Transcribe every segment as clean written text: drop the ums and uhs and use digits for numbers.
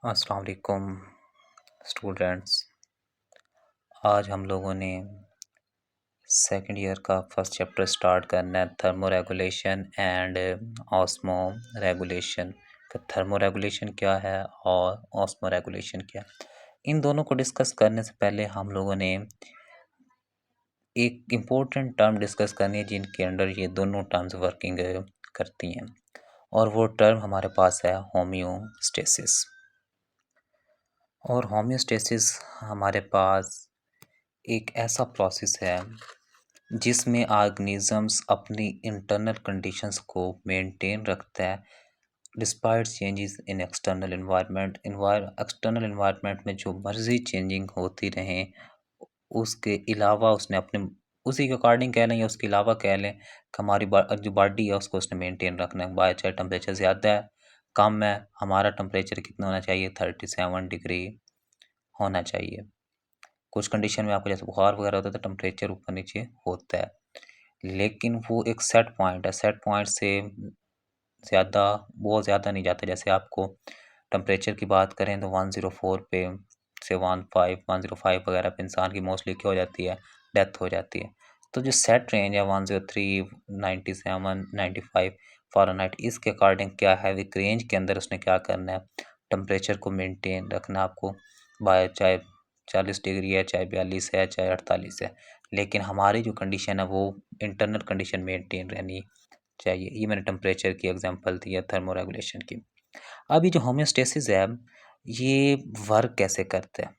अस्सलाम वालेकुम स्टूडेंट्स। आज हम लोगों ने सेकंड ईयर का फर्स्ट चैप्टर स्टार्ट करना है, thermo regulation and osmo regulation. Thermo regulation क्या है और ऑस्मो रेगुलेशन क्या है, इन दोनों को डिस्कस करने से पहले हम लोगों ने एक इम्पोर्टेंट टर्म डिस्कस करनी है जिनके अंडर ये दोनों टर्म्स वर्किंग करती हैं, और वो टर्म हमारे पास है होम्योस्टेसिस। और होम्योस्टेसिस हमारे पास एक ऐसा प्रोसेस है जिसमें ऑर्गेनिजम्स अपनी इंटरनल कंडीशंस को मेंटेन रखता है despite changes in external environment. External environment में जो मर्जी चेंजिंग होती रहें, उसके अलावा उसने अपने उसी के अकॉर्डिंग कह लें या उसके अलावा कह लें कि हमारी जो बॉडी है उसको उसने मेंटेन रखना है। बाय चाहे टेम्परेचर ज़्यादा है कम है, हमारा टेम्परेचर कितना होना चाहिए, 37 डिग्री होना चाहिए। कुछ कंडीशन में आपको जैसे बुखार वगैरह होता है तो टेम्परेचर ऊपर नीचे होता है, लेकिन वो एक सेट पॉइंट है, सेट पॉइंट से ज़्यादा बहुत ज़्यादा नहीं जाता। जैसे आपको टेम्परेचर की बात करें तो 104 पे से 105 वगैरह पे इंसान की मोस्टली क्या हो जाती है, डेथ हो जाती है। तो जो सेट रेंज है 103, 97, 95 फ़ारेनहाइट, इसके अकॉर्डिंग क्या है, एक रेंज के अंदर उसने क्या करना है, टेम्परेचर को मेंटेन रखना आपको। बाय चाहे 40 डिग्री है, चाहे 42 है, चाहे 48 है, लेकिन हमारी जो कंडीशन है वो इंटरनल कंडीशन मेंटेन रहनी चाहिए। ये मैंने टेम्परेचर की एग्जांपल दी है थर्मो रेगुलेशन की। अब ये जो होम्योस्टेसिस है, ये वर्क कैसे करता है,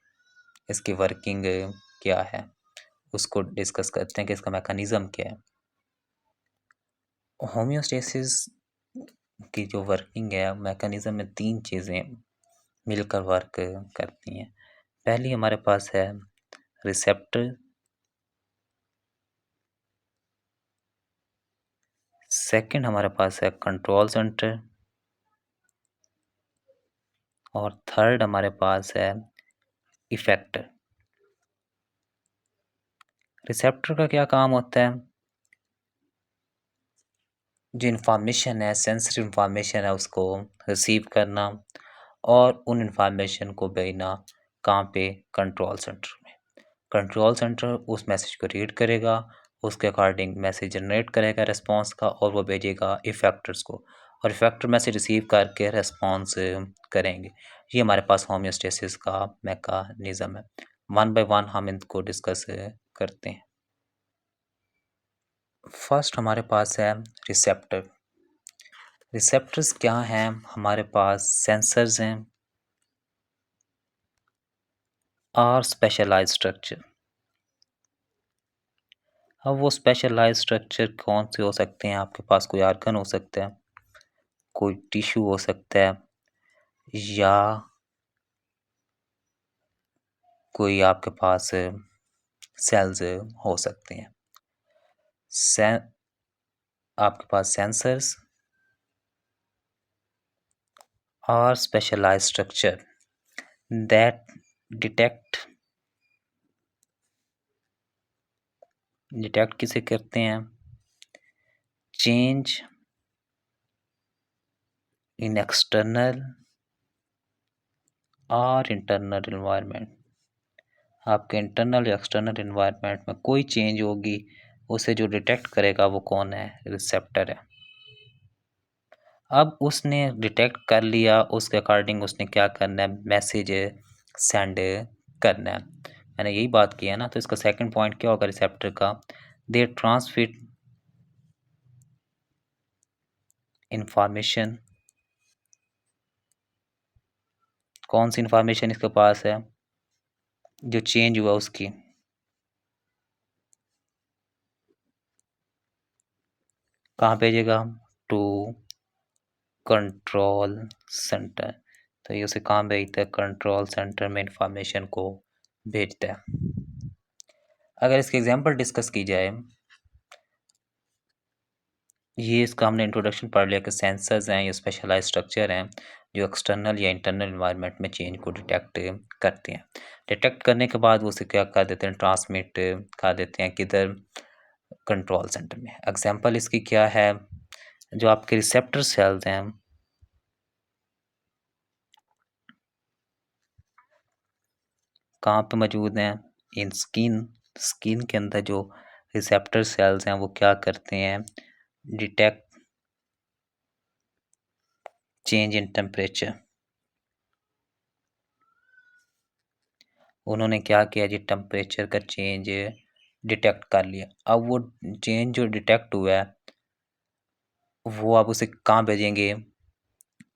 इसकी वर्किंग क्या है, उसको डिस्कस करते हैं कि इसका मैकेनिज्म क्या है। होम्योस्टेसिस की जो वर्किंग है मैकेनिज्म में तीन चीज़ें मिलकर वर्क करती हैं। पहली हमारे पास है रिसेप्टर, सेकंड हमारे पास है कंट्रोल सेंटर, और थर्ड हमारे पास है इफेक्टर। रिसेप्टर का क्या काम होता है, जो इन्फॉर्मेशन है, सेंसिटिव इन्फॉर्मेशन है, उसको रिसीव करना और उन इन्फॉर्मेशन को भेजना कहाँ पे, कंट्रोल सेंटर में। कंट्रोल सेंटर उस मैसेज को रीड करेगा, उसके अकॉर्डिंग मैसेज जनरेट करेगा रिस्पांस का, और वो भेजेगा इफेक्टर्स को, और इफेक्टर मैसेज रिसीव करके रिस्पांस करेंगे। ये हमारे पास होम्योस्टेसिस का मैकेनिज्म है। वन बाय वन हम इनको डिस्कस करते हैं। फर्स्ट हमारे पास है रिसेप्टर। रिसेप्टर्स क्या हैं, हमारे पास सेंसर्स हैं और स्पेशलाइज्ड स्ट्रक्चर। अब वो स्पेशलाइज्ड स्ट्रक्चर कौन से हो सकते हैं, आपके पास कोई आर्गन हो सकता है, कोई टिश्यू हो सकता है, या कोई आपके पास सेल्स हो सकते हैं। आपके पास सेंसर्स और स्पेशलाइज्ड स्ट्रक्चर दैट डिटेक्ट किसे करते हैं, चेंज इन एक्सटर्नल और इंटरनल एनवायरनमेंट। आपके इंटरनल या एक्सटर्नल एनवायरनमेंट में कोई चेंज होगी, उसे जो डिटेक्ट करेगा वो कौन है, रिसेप्टर है। अब उसने डिटेक्ट कर लिया, उसके अकॉर्डिंग उसने क्या करना है, मैसेज सेंड करना है। मैंने यही बात की है ना, तो इसका सेकंड पॉइंट क्या होगा रिसेप्टर का, दे ट्रांसमिट इंफॉर्मेशन। कौन सी इंफॉर्मेशन इसके पास है, जो चेंज हुआ उसकी, कहाँ भेजेगा, टू कंट्रोल सेंटर। तो ये उसे कहाँ भेजता है, कंट्रोल सेंटर में इंफॉर्मेशन को भेजता है। अगर इसके एग्जांपल डिस्कस की जाए, ये इसका हमने इंट्रोडक्शन पढ़ लिया कि सेंसर्स हैं, ये स्पेशलाइज्ड स्ट्रक्चर हैं जो एक्सटर्नल या इंटरनल एनवायरनमेंट में चेंज को डिटेक्ट करते हैं। डिटेक्ट करने के बाद वो उसे क्या कर देते हैं, ट्रांसमिट कर देते हैं किधर, कंट्रोल सेंटर में। एग्जांपल इसकी क्या है, जो आपके रिसेप्टर सेल्स हैं, कहाँ पे मौजूद हैं? इन स्किन के अंदर जो रिसेप्टर सेल्स हैं वो क्या करते हैं? Detect change in temperature. उन्होंने क्या किया जी? टेम्परेचर का चेंज डिटेक्ट कर लिया। अब वो चेंज जो डिटेक्ट हुआ है वो आप उसे कहाँ भेजेंगे?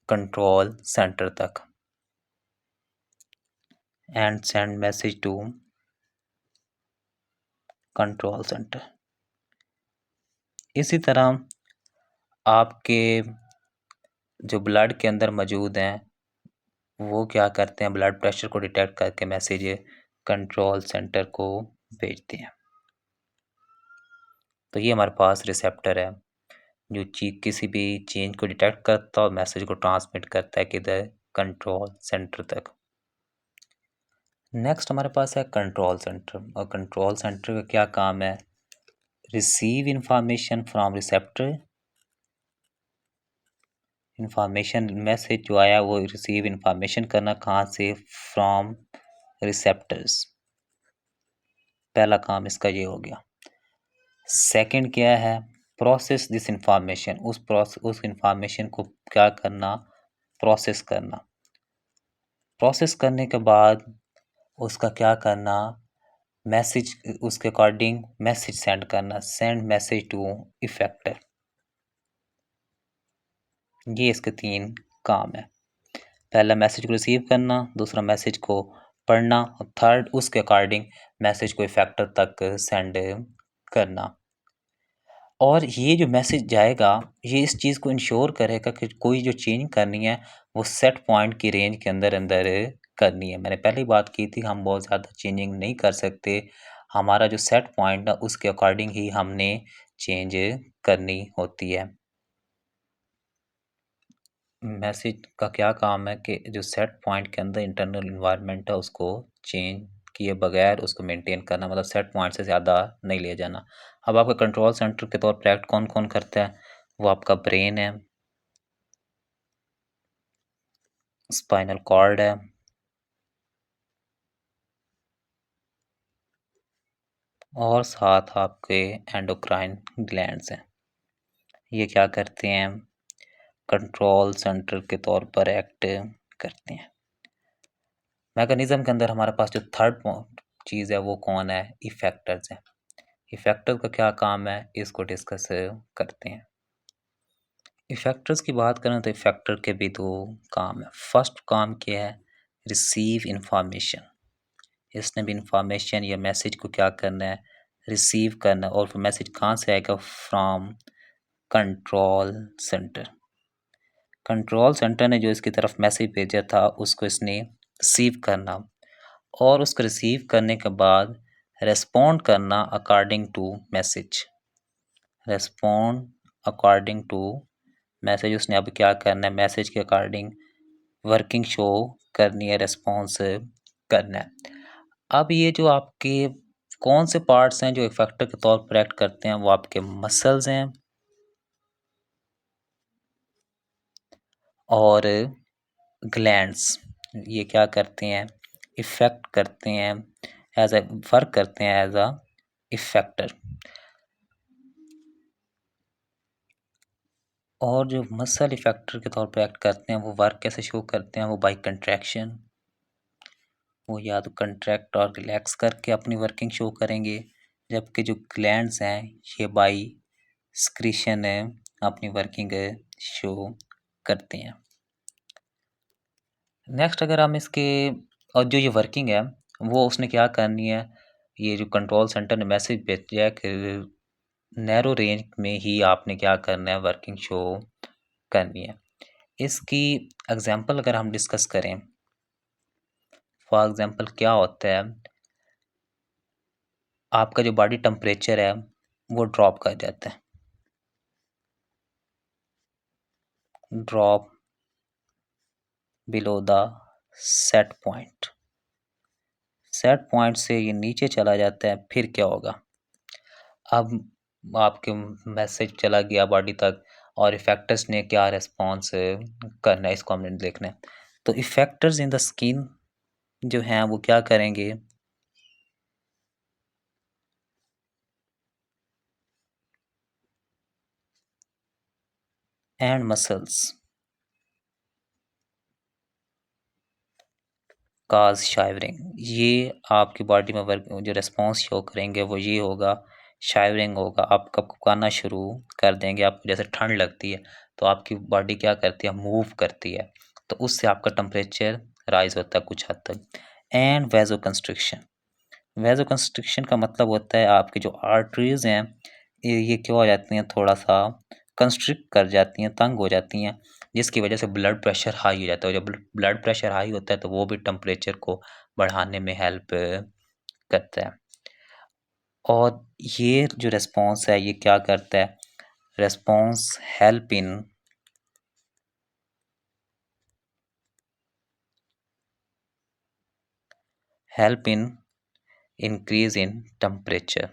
कंट्रोल सेंटर तक। And send message to control centre. इसी तरह आपके जो ब्लड के अंदर मौजूद हैं वो क्या करते हैं? ब्लड प्रेशर को डिटेक्ट करके मैसेज कंट्रोल सेंटर को भेजते हैं। तो ये हमारे पास रिसेप्टर है जो किसी भी चेंज को डिटेक्ट करता है और मैसेज को ट्रांसमिट करता है किधर? कंट्रोल सेंटर तक। नेक्स्ट हमारे पास है कंट्रोल सेंटर। और कंट्रोल सेंटर का क्या काम है? Receive information from receptor. Information message जो आया वो रिसीव इंफॉर्मेशन करना कहाँ से? From receptors. पहला काम इसका ये हो गया। सेकंड क्या है? Process this information. उस इंफॉर्मेशन को क्या करना? प्रोसेस करना। प्रोसेस करने के बाद उसका क्या करना? मैसेज उसके अकॉर्डिंग मैसेज सेंड करना। Send message to effector. ये इसके 3 काम है। पहला मैसेज को रिसीव करना, दूसरा मैसेज को पढ़ना और थर्ड उसके अकॉर्डिंग मैसेज को इफेक्टर तक सेंड करना। और ये जो मैसेज जाएगा ये इस चीज़ को इंश्योर करेगा कि कोई जो चेंज करनी है वो सेट पॉइंट की रेंज के अंदर अंदर करनी है। मैंने पहले ही बात की थी हम बहुत ज़्यादा चेंजिंग नहीं कर सकते। हमारा जो सेट पॉइंट है उसके अकॉर्डिंग ही हमने चेंज करनी होती है। मैसेज का क्या काम है कि जो सेट पॉइंट के अंदर इंटरनल इन्वायरमेंट है उसको चेंज किए बगैर उसको मेंटेन करना, मतलब सेट पॉइंट से ज़्यादा नहीं ले जाना। अब आपका कंट्रोल सेंटर के तौर पर एक्ट कौन कौन करता है? वो आपका ब्रेन है, स्पाइनल कॉर्ड है और साथ आपके एंडोक्राइन ग्लैंड्स हैं। ये क्या करते हैं? कंट्रोल सेंटर के तौर पर एक्ट करते हैं। मैकेनिज्म के अंदर हमारे पास जो थर्ड चीज़ है वो कौन है? इफेक्टर्स हैं। इफेक्टर का क्या काम है? इसको डिस्कस करते हैं। इफेक्टर्स की बात करें तो इफेक्टर के भी 2 काम है। फर्स्ट काम क्या है? Receive information. इसने भी इंफॉर्मेशन या मैसेज को क्या करना है? रिसीव करना है। और फिर मैसेज कहाँ से आएगा? From control centre. Control centre ने जो इसकी तरफ मैसेज भेजा था उसको इसने रिसीव करना और उसको रिसीव करने के बाद रेस्पॉन्ड करना according to message. Respond according to message उसने अब क्या करना है? मैसेज के अकॉर्डिंग वर्किंग शो करनी है, रेस्पॉन्स करना है। अब ये जो आपके कौन से पार्ट्स हैं जो इफेक्टर के तौर पर एक्ट करते हैं? वो आपके मसल्स हैं और ग्लैंड्स। ये क्या करते हैं? इफेक्ट करते हैं, एज ए वर्क करते हैं एज अ इफेक्टर। और जो मसल इफेक्टर के तौर पे एक्ट करते हैं वो वर्क कैसे शो करते हैं? वो बाय कंट्रैक्शन। वो या तो कंट्रैक्ट और रिलैक्स करके अपनी वर्किंग शो करेंगे, जबकि जो ग्लैंड्स हैं ये बाय सिक्रीशन अपनी वर्किंग शो करते हैं। नेक्स्ट अगर हम इसके और जो ये वर्किंग है वो उसने क्या करनी है? ये जो कंट्रोल सेंटर ने मैसेज भेजा है कि नैरो रेंज में ही आपने क्या करना है? वर्किंग शो करनी है। इसकी एग्जांपल अगर हम डिस्कस करें, फॉर एग्जांपल क्या होता है? आपका जो बॉडी टेम्परेचर है वो ड्रॉप कर जाता है। Drop below the set point. Set point से ये नीचे चला जाता है, फिर क्या होगा? अब आपके मैसेज चला गया बॉडी तक और इफेक्टर्स ने क्या रिस्पॉन्स करना है इसको हमने देखना है। तो इफेक्टर्स इन द स्किन जो हैं वो क्या करेंगे, एंड मसल्स काज शाइवरिंग, ये आपकी बॉडी में वर्क जो रिस्पॉन्स शो करेंगे वो ये होगा, शाइवरिंग होगा, आप कपकपाना शुरू कर देंगे। आपको जैसे ठंड लगती है तो आपकी बॉडी क्या करती है, मूव करती है, तो उससे आपका टेम्परेचर राइज होता है कुछ हद तक। एंड वेजो कंस्ट्रिक्शन, वेजो कंस्ट्रिक्शन का मतलब होता है आपकी जो आर्टरीज हैं ये क्या हो जाती हैं, थोड़ा सा कंस्ट्रिक्ट कर जाती हैं, तंग हो जाती हैं, जिसकी वजह से ब्लड प्रेशर हाई हो जाता है। जब ब्लड प्रेशर हाई होता है तो वो भी टेम्परेचर को बढ़ाने में हेल्प करता है। और ये जो रिस्पॉन्स है ये क्या करता है, response help in help in increase in temperature,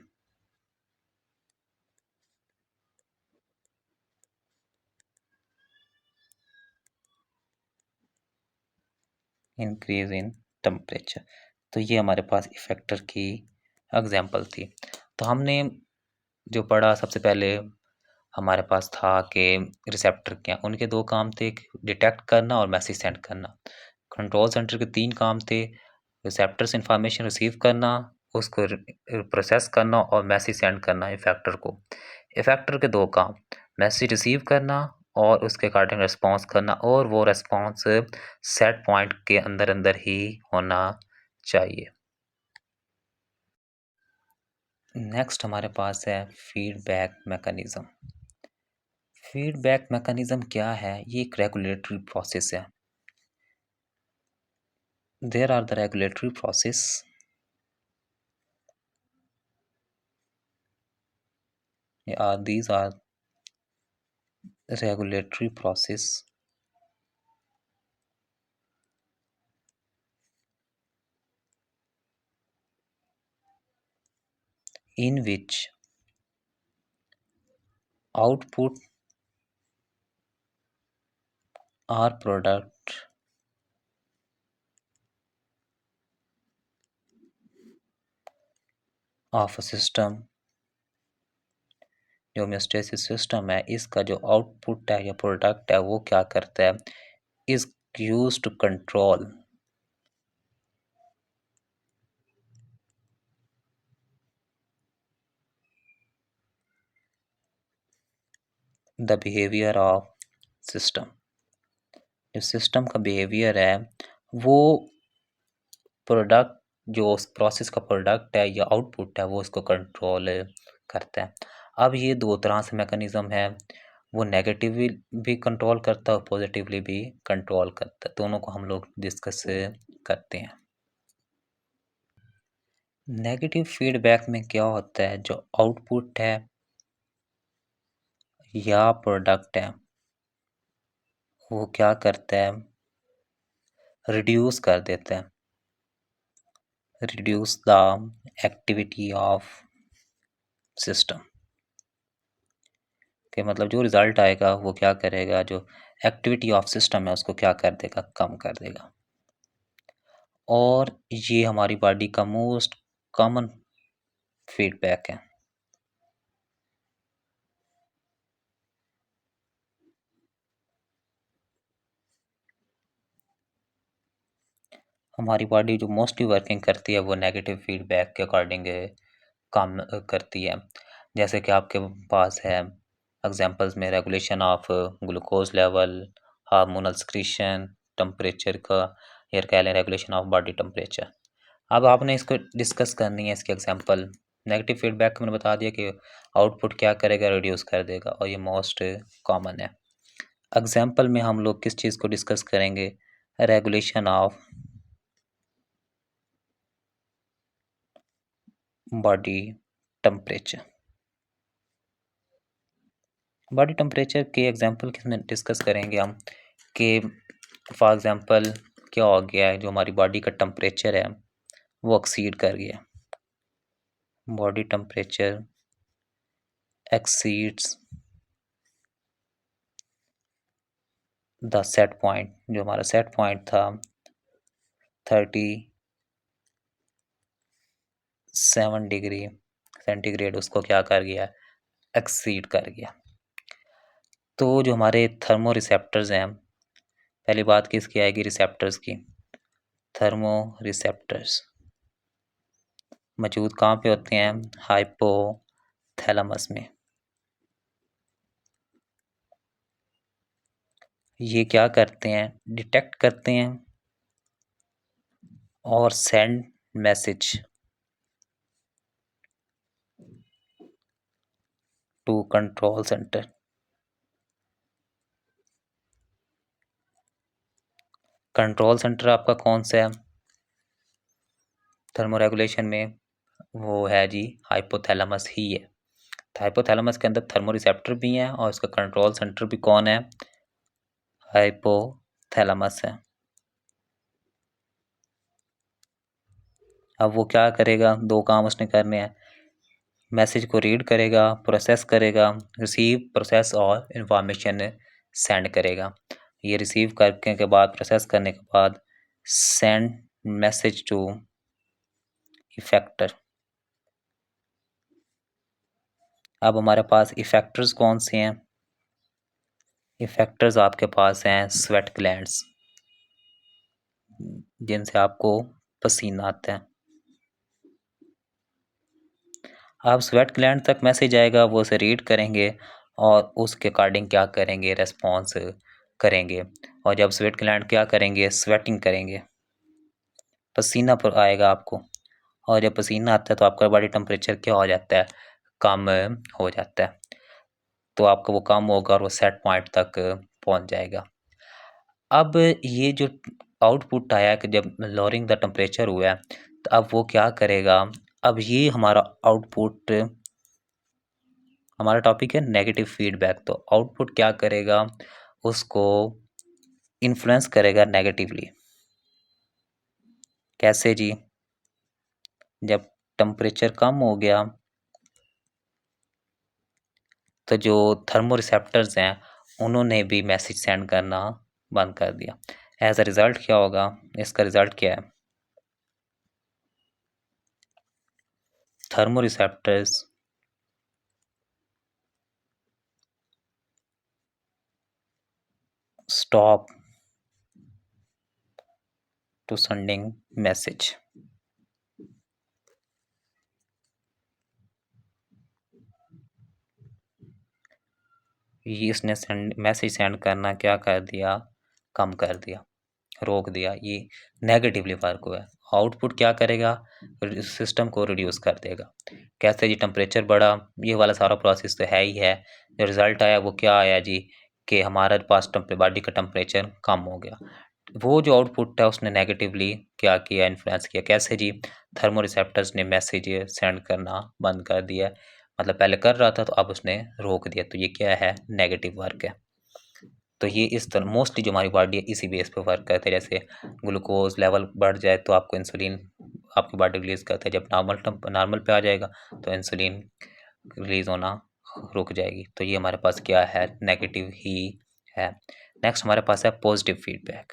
increase in temperature. तो ये हमारे पास इफेक्टर की एग्जांपल थी। तो हमने जो पढ़ा सबसे पहले हमारे पास था कि रिसेप्टर क्या, उनके दो काम थे, डिटेक्ट करना और मैसेज सेंड करना। कंट्रोल सेंटर के तीन काम थे, रिसेप्टर से इंफॉर्मेशन रिसीव करना, उसको प्रोसेस करना और मैसेज सेंड करना इफेक्टर को। इफेक्टर के दो काम, मैसेज रिसीव करना और उसके अकॉर्डिंग रिस्पॉन्स करना, और वो रिस्पॉन्स सेट पॉइंट के अंदर अंदर ही होना चाहिए। नेक्स्ट हमारे पास है फीडबैक मैकेनिज्म। फीडबैक मैकेनिज्म क्या है, ये एक रेगुलेटरी प्रोसेस है। There are the regulatory process these are regulatory process in which output or product of a system, जो होम्योस्टेसिस सिस्टम है इसका जो आउटपुट है या प्रोडक्ट है वो क्या करता है, is use to control the behaviour of system. जो सिस्टम का बिहेवियर है वो प्रोडक्ट, जो उस प्रोसेस का प्रोडक्ट है या आउटपुट है वो उसको कंट्रोल करता है। अब ये दो तरह से मैकेनिज्म है, वो नेगेटिवली भी कंट्रोल करता है और पॉजिटिवली भी कंट्रोल करता है, दोनों को हम लोग डिस्कस करते हैं। नेगेटिव फीडबैक में क्या होता है, जो आउटपुट है या प्रोडक्ट है वो क्या करता है, रिड्यूस कर देता है, reduce the activity of system, कि मतलब जो रिजल्ट आएगा वो क्या करेगा, जो एक्टिविटी ऑफ सिस्टम है उसको क्या कर देगा, कम कर देगा। और ये हमारी बॉडी का मोस्ट कॉमन फीडबैक है। हमारी बॉडी जो मोस्टली वर्किंग करती है वो नेगेटिव फीडबैक के अकॉर्डिंग काम करती है। जैसे कि आपके पास है एग्जांपल्स में regulation of glucose level, hormonal secretion, temperature का, या कह लें रेगुलेशन ऑफ बॉडी टेम्परेचर। अब आपने इसको डिस्कस करनी है, इसके एग्जांपल। नेगेटिव फीडबैक मैंने बता दिया कि आउटपुट क्या करेगा, रिड्यूस कर देगा, और ये मोस्ट कॉमन है। एग्जांपल में हम लोग किस चीज़ को डिस्कस करेंगे, regulation of body temperature. Body temperature के एग्जांपल किसमें डिस्कस करेंगे हम, कि फॉर एग्जांपल क्या हो गया है, जो हमारी बॉडी का टेम्परेचर है वो एक्सीड कर गया, body temperature exceeds the set point, जो हमारा सेट पॉइंट था 38 7 डिग्री सेंटीग्रेड उसको क्या कर गया, एक्सीड कर गया। तो जो हमारे थर्मो रिसेप्टर्स हैं, पहली बात किसकी आएगी, रिसेप्टर्स की। थर्मो रिसेप्टर्स मौजूद कहाँ पे होते हैं, हाइपोथैलेमस में। ये क्या करते हैं, डिटेक्ट करते हैं और send message to control centre. Control centre आपका कौन सा है थर्मोरेगुलेशन में, वो है जी हाइपोथैलेमस ही है। तो हाइपोथैलेमस के अंदर थर्मो रिसेप्टर भी हैं और इसका कंट्रोल सेंटर भी कौन है, हाइपोथैलेमस है। अब वो क्या करेगा, दो काम उसने करने हैं, मैसेज को रीड करेगा, प्रोसेस करेगा, रिसीव, प्रोसेस और इंफॉर्मेशन सेंड करेगा। ये रिसीव करने के बाद, प्रोसेस करने के बाद सेंड मैसेज टू इफेक्टर। अब हमारे पास इफेक्टर्स कौन से हैं, इफेक्टर्स आपके पास हैं स्वेट ग्लैंड्स, जिनसे आपको पसीना आता है। अब स्वेट ग्लैंड तक मैसेज आएगा, वो उसे रीड करेंगे और उसके अकॉर्डिंग क्या करेंगे, रेस्पॉन्स करेंगे। और जब स्वेट ग्लैंड क्या करेंगे, स्वेटिंग करेंगे, पसीना पर आएगा आपको। और जब पसीना आता है तो आपका बॉडी टेम्परेचर क्या हो जाता है, कम हो जाता है। तो आपका वो कम होगा और वो सेट पॉइंट तक पहुंच जाएगा। अब ये जो आउटपुट आया कि जब लोअरिंग द टेम्परेचर हुआ है, तो अब वो क्या करेगा, अब ये हमारा आउटपुट, हमारा टॉपिक है नेगेटिव फीडबैक। तो आउटपुट क्या करेगा, उसको इन्फ्लुएंस करेगा नेगेटिवली। कैसे जी, जब टेम्परेचर कम हो गया तो जो थर्मो रिसेप्टर्स हैं उन्होंने भी मैसेज सेंड करना बंद कर दिया। एज अ रिजल्ट क्या होगा, इसका रिजल्ट क्या है, thermo receptors stop to sending message। ये इसने मैसेज सेंड करना क्या कर दिया, कम कर दिया, रोक दिया। ये नेगेटिवली वर्क हुआ है। आउटपुट क्या करेगा, सिस्टम को रिड्यूस कर देगा। कैसे जी, टेम्परेचर बढ़ा, ये वाला सारा प्रोसेस तो है ही है। जो रिजल्ट आया वो क्या आया जी, कि हमारे पास बॉडी का टेम्परेचर कम हो गया। वो जो आउटपुट है उसने नेगेटिवली क्या किया, इन्फ्लुएंस किया। कैसे जी, थर्मो रिसेप्टर्स ने मैसेज सेंड करना बंद कर दिया। मतलब पहले कर रहा था तो अब उसने रोक दिया। तो ये क्या है, नेगेटिव वर्क है। तो ये इस तरह मोस्टली जो हमारी बॉडी है इसी बेस पे वर्क करते हैं। जैसे ग्लूकोज लेवल बढ़ जाए तो आपको इंसुलिन आपकी बॉडी रिलीज करता है, जब नॉर्मल पे आ जाएगा तो इंसुलिन रिलीज होना रुक जाएगी। तो ये हमारे पास क्या है, नेगेटिव ही है। नेक्स्ट हमारे पास है पॉजिटिव फीडबैक।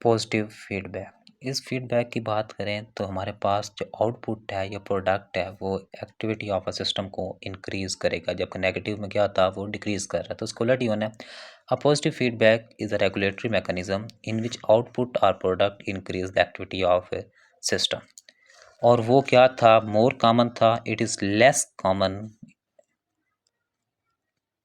पॉजिटिव फीडबैक, इस फीडबैक की बात करें तो हमारे पास जो आउटपुट है या प्रोडक्ट है वो एक्टिविटी ऑफ अ सिस्टम को इंक्रीज करेगा, जबकि नेगेटिव में क्या था, वो डिक्रीज कर रहा है। तो उसको उलट ही होना है। A positive feedback is a regulatory mechanism in which output और product increase the activity of system. और वो क्या था, मोर कॉमन था, इट इज लेस कॉमन।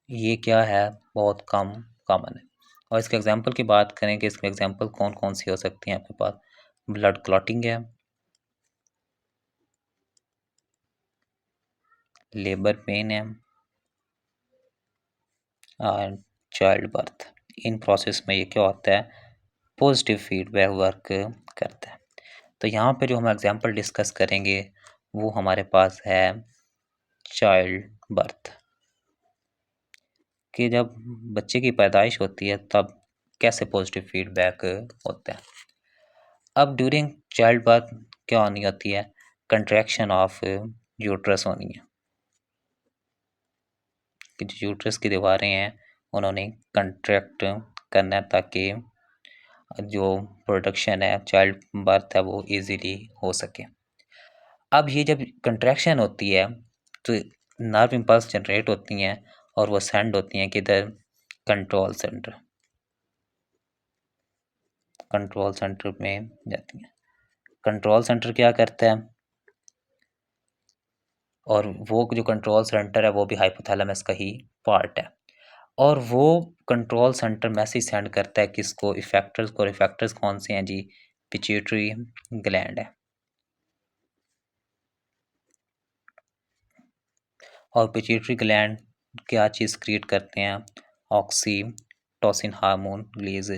ये क्या है, बहुत कम कॉमन है। और इसके एग्जाम्पल की बात करें कि इसके एग्जाम्पल कौन कौन सी हो सकती हैं आपके पास, ब्लड क्लॉटिंग है, लेबर पेन है और चाइल्ड बर्थ। इन प्रोसेस में ये क्या होता है, पॉजिटिव फीडबैक वर्क करता है। तो यहाँ पे जो हम एग्जाम्पल डिस्कस करेंगे वो हमारे पास है चाइल्ड बर्थ, कि जब बच्चे की पैदाइश होती है तब कैसे पॉजिटिव फीडबैक होता है। अब ड्यूरिंग चाइल्ड बर्थ क्या होनी होती है, कंट्रैक्शन ऑफ यूट्रस होनी है, कि जो यूट्रस की दीवारें हैं उन्होंने कंट्रैक्ट करना है ताकि जो प्रोडक्शन है, चाइल्ड बर्थ है, वो इजीली हो सके। अब ये जब कंट्रैक्शन होती है तो नर्व इम्पल्स जनरेट होती हैं और वो सेंड होती हैं किधर, कंट्रोल सेंटर, कंट्रोल सेंटर में जाती हैं। कंट्रोल सेंटर क्या करता है, और वो जो कंट्रोल सेंटर है वो भी हाइपोथैलेमस का ही पार्ट है, और वो कंट्रोल सेंटर मैसेज सेंड करता है किसको, इफेक्टर्स को। इफेक्टर्स कौन से हैं जी, पिट्यूटरी ग्लैंड है, और पिट्यूटरी ग्लैंड क्या चीज़ क्रिएट करते हैं, ऑक्सीटोसिन हार्मोन रिलीज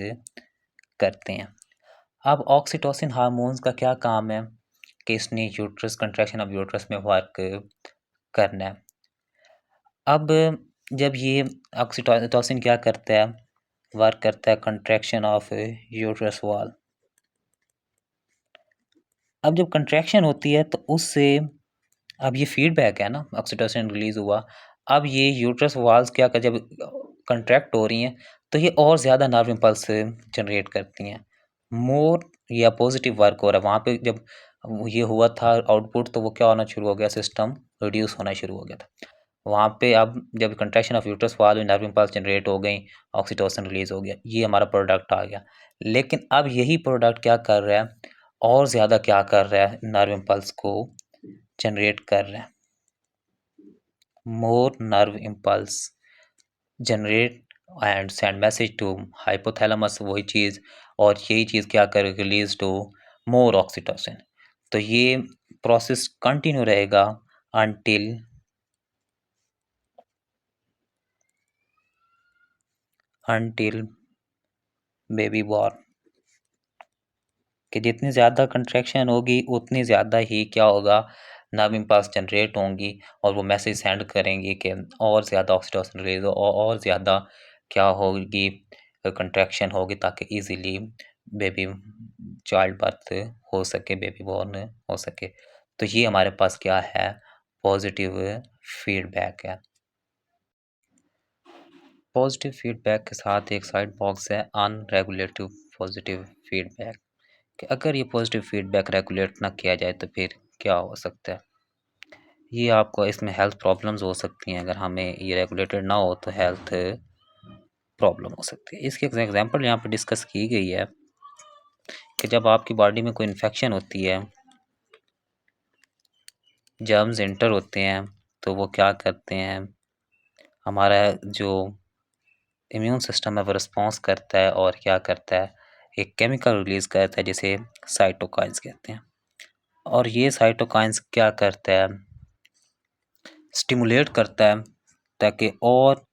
करते हैं। अब ऑक्सीटोसिन हार्मोन्स का क्या काम है कि इसने यूट्रस, कंट्रैक्शन ऑफ यूट्रस में वर्क करना है। अब जब ये ऑक्सीटोसिन क्या करता है, वर्क करता है कंट्रैक्शन ऑफ यूट्रस वॉल। अब जब कंट्रैक्शन होती है तो उससे, अब ये फीडबैक है ना, ऑक्सीटोसिन रिलीज हुआ, अब ये यूट्रस वॉल्स क्या कर, जब कंट्रैक्ट हो रही हैं तो ये और ज़्यादा नर्व इम्पल्स जनरेट करती हैं, मोर या पॉजिटिव वर्क हो रहा है वहाँ पे। जब ये हुआ था आउटपुट तो वो क्या होना शुरू हो गया, सिस्टम रिड्यूस होना शुरू हो गया था वहाँ पे। अब जब कंट्रैक्शन ऑफ यूट्रस वॉल में नर्व इम्पल्स जनरेट हो गई, ऑक्सीटोसिन रिलीज हो गया, ये हमारा प्रोडक्ट आ गया। लेकिन अब यही प्रोडक्ट क्या कर रहा है, और ज़्यादा क्या कर रहा है, नर्व इम्पल्स को जनरेट कर रहा है, more nerve impulse generate and send message to hypothalamus, वही चीज़, और यही चीज़ क्या कर रिलीज टू मोर ऑक्सीटोसिन। तो ये प्रोसेस कंटिन्यू रहेगा अंटिल बेबी बॉर्न, कि जितनी ज़्यादा कंट्रैक्शन होगी उतनी ज़्यादा ही क्या होगा, नर्व इम्पल्स जनरेट होंगी, और वो मैसेज सेंड करेंगी कि और ज़्यादा ऑक्सीटोसिन रिलीज हो, और ज़्यादा क्या होगी, कंट्रैक्शन होगी, ताकि इजीली बेबी चाइल्ड बर्थ हो सके, बेबी बॉर्न हो सके। तो ये हमारे पास क्या है, पॉजिटिव फीडबैक है। पॉजिटिव फीडबैक के साथ एक साइड बॉक्स है अनरेगुलेटिव पॉजिटिव फीडबैक, कि अगर ये पॉजिटिव फीडबैक रेगुलेट ना किया जाए तो फिर क्या हो सकता है। ये आपको इसमें हेल्थ प्रॉब्लम्स हो सकती हैं, अगर हमें ये रेगुलेटेड ना हो तो हेल्थ प्रॉब्लम हो सकती है। इसकी एग्जांपल यहाँ पे डिस्कस की गई है कि जब आपकी बॉडी में कोई इन्फेक्शन होती है, जर्म्स एंटर होते हैं, तो वो क्या करते हैं, हमारा जो इम्यून सिस्टम है वो रिस्पॉन्स करता है, और क्या करता है, एक केमिकल रिलीज करता है जिसे साइटोकाइंस कहते हैं। और ये साइटोकाइंस क्या करता है, स्टिमुलेट करता है ताकि और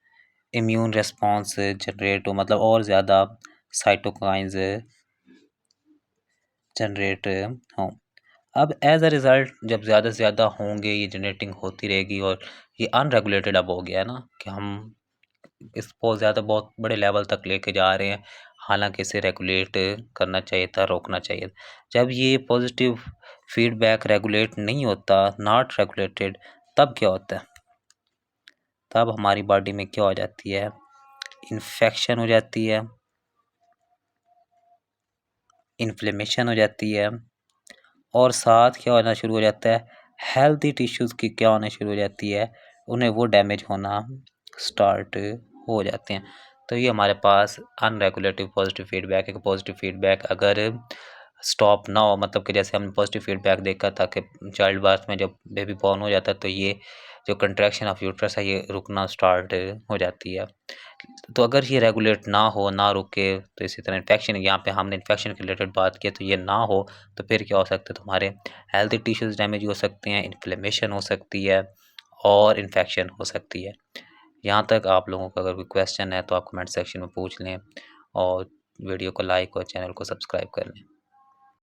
इम्यून रिस्पॉन्स जनरेट हो, मतलब और ज़्यादा साइटोकाइंस जनरेट हों। अब एज अ रिज़ल्ट जब ज़्यादा से ज़्यादा होंगे, ये जनरेटिंग होती रहेगी, और ये अनरेगुलेटेड अब हो गया है ना, कि हम इसको ज़्यादा बहुत बड़े लेवल तक लेके जा रहे हैं, हालांकि इसे रेगुलेट करना चाहिए था, रोकना चाहिए। जब ये पॉजिटिव फीडबैक रेगुलेट नहीं होता, नॉट रेगुलेटेड, तब क्या होता है, तब हमारी बॉडी में क्या हो जाती है, इन्फेक्शन हो जाती है, इन्फ्लेमेशन हो जाती है, और साथ क्या होना शुरू हो जाता है, हेल्दी टिश्यूज़ की क्या होना शुरू हो जाती है, उन्हें वो डैमेज होना स्टार्ट हो जाते हैं। तो ये हमारे पास अनरेगुलेटिव पॉजिटिव फीडबैक है। पॉजिटिव फीडबैक अगर स्टॉप ना हो, मतलब कि जैसे हमने पॉजिटिव फीडबैक देखा था कि चाइल्ड बर्थ में जब बेबी बॉर्न हो जाता है तो ये जो कंट्रैक्शन ऑफ यूट्रस है ये रुकना स्टार्ट हो जाती है। तो अगर ये रेगुलेट ना हो, ना रुके, तो इसी तरह इन्फेक्शन, यहाँ पे हमने इन्फेक्शन के रिलेटेड बात की, तो ये ना हो तो फिर क्या हो सकता है, तुम्हारे हेल्दी टिश्यूज़ डैमेज हो सकते हैं, इन्फ्लेमेशन हो सकती है, और इन्फेक्शन हो सकती है। यहाँ तक आप लोगों का अगर कोई क्वेश्चन है तो आप कमेंट सेक्शन में पूछ लें, और वीडियो को लाइक और चैनल को सब्सक्राइब कर लें।